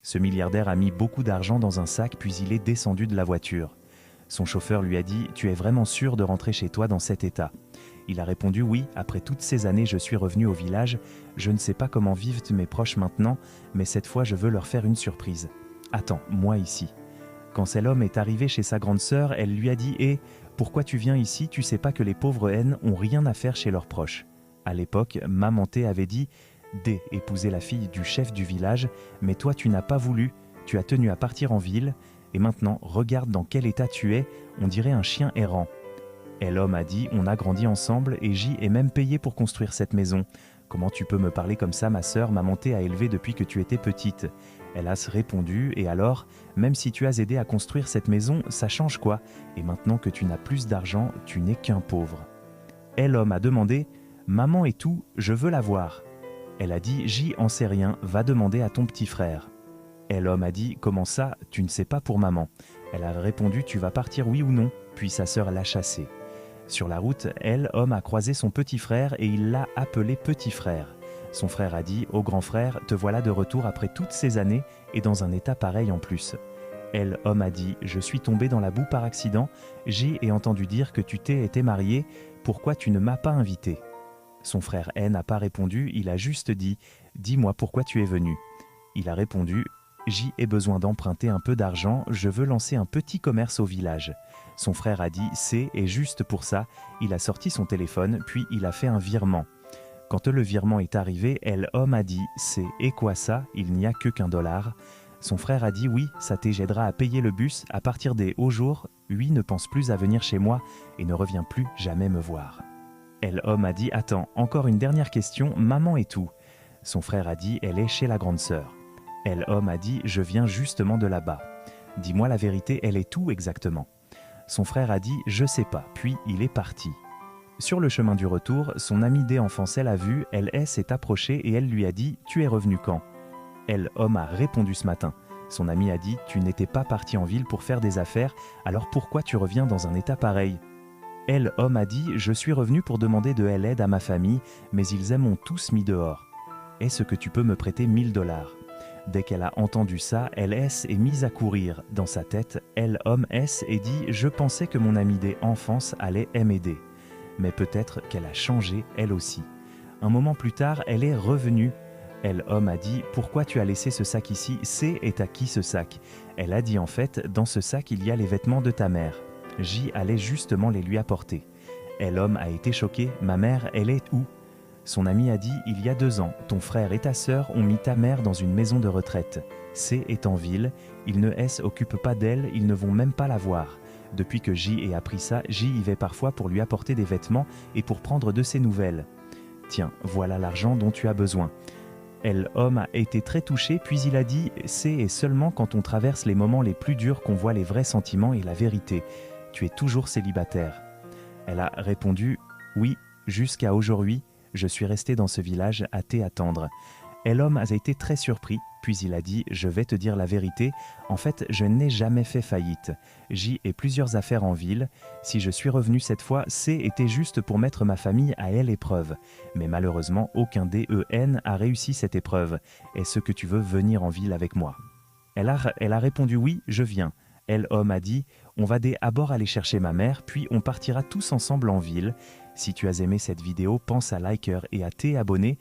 Ce milliardaire a mis beaucoup d'argent dans un sac puis il est descendu de la voiture. Son chauffeur lui a dit « Tu es vraiment sûr de rentrer chez toi dans cet état ?» Il a répondu « Oui, après toutes ces années je suis revenu au village, je ne sais pas comment vivent mes proches maintenant, mais cette fois je veux leur faire une surprise. Attends, moi ici. » Quand cet homme est arrivé chez sa grande sœur, elle lui a dit « Hé, pourquoi tu viens ici? Tu sais pas que les pauvres haines ont rien à faire chez leurs proches. » À l'époque, Maman T avait dit « D, épouser la fille du chef du village, mais toi tu n'as pas voulu, tu as tenu à partir en ville, et maintenant regarde dans quel état tu es, on dirait un chien errant. » Et l'homme a dit « On a grandi ensemble et J est même payé pour construire cette maison. Comment tu peux me parler comme ça, ma sœur? Maman T a élevé depuis que tu étais petite. » Elle a répondu « Et alors, même si tu as aidé à construire cette maison, ça change quoi? Et maintenant que tu n'as plus d'argent, tu n'es qu'un pauvre. » Et l'homme a demandé « Maman et tout, je veux la voir. » Elle a dit « J en sait rien, va demander à ton petit frère. » Et l'homme a dit « Comment ça, tu ne sais pas pour maman ?» Elle a répondu « Tu vas partir oui ou non ?» Puis sa sœur l'a chassée. Sur la route, homme a croisé son petit frère et il l'a appelé petit frère. Son frère a dit « Au grand frère, te voilà de retour après toutes ces années et dans un état pareil en plus. » Homme a dit « Je suis tombé dans la boue par accident, j'ai entendu dire que tu t'es été marié, pourquoi tu ne m'as pas invité ?» Son frère N n'a pas répondu, il a juste dit « Dis-moi pourquoi tu es venu. » Il a répondu « J'y ai besoin d'emprunter un peu d'argent, je veux lancer un petit commerce au village. » Son frère a dit « C'est, et juste pour ça, il a sorti son téléphone, puis il a fait un virement. » Quand le virement est arrivé, homme a dit « C'est, et quoi ça? Il n'y a que $1. » Son frère a dit « Oui, ça t'aidera à payer le bus, à partir des hauts jours, lui ne pense plus à venir chez moi et ne revient plus jamais me voir. » Homme a dit « Attends, encore une dernière question, maman est où ?» Son frère a dit « Elle est chez la grande sœur. » Homme a dit « Je viens justement de là-bas. Dis-moi la vérité, elle est où exactement ?» Son frère a dit « Je sais pas », puis il est parti. Sur le chemin du retour, son amie d'enfance l'a vu, s'est approchée et elle lui a dit « Tu es revenu quand ?» Homme a répondu ce matin. Son ami a dit « Tu n'étais pas parti en ville pour faire des affaires, alors pourquoi tu reviens dans un état pareil ?» Homme a dit « Je suis revenu pour demander de l'aide à ma famille, mais ils m'ont tous mis dehors. Est-ce que tu peux me prêter $1000 ?» Dès qu'elle a entendu ça, est mise à courir. Dans sa tête, homme et dit « Je pensais que mon amie d'enfance allait m'aider. » Mais peut-être qu'elle a changé elle aussi. Un moment plus tard, elle est revenue. Homme a dit « Pourquoi tu as laissé ce sac ici? C'est à qui ce sac ?» Elle a dit « En fait, dans ce sac, il y a les vêtements de ta mère. » J allait justement les lui apporter. Homme a été choqué. « Ma mère, elle est où ?» Son ami a dit « Il y a 2 ans, ton frère et ta sœur ont mis ta mère dans une maison de retraite. C est en ville, ils ne s'occupent pas d'elle, ils ne vont même pas la voir. Depuis que J ait appris ça, J y va parfois pour lui apporter des vêtements et pour prendre de ses nouvelles. Tiens, voilà l'argent dont tu as besoin. » Homme a été très touché, puis il a dit « C'est seulement quand on traverse les moments les plus durs qu'on voit les vrais sentiments et la vérité. Tu es toujours célibataire. » Elle a répondu « Oui, jusqu'à aujourd'hui. Je suis resté dans ce village à t'attendre. » Homme a été très surpris, puis il a dit « Je vais te dire la vérité, en fait je n'ai jamais fait faillite. J'y ai plusieurs affaires en ville. Si je suis revenu cette fois, était juste pour mettre ma famille à l'épreuve. Mais malheureusement, aucun DEN a réussi cette épreuve. Est-ce que tu veux venir en ville avec moi ?» Elle a répondu « Oui, je viens. » Homme a dit « On va d'abord aller chercher ma mère, puis on partira tous ensemble en ville. » Si tu as aimé cette vidéo, pense à liker et à t'abonner.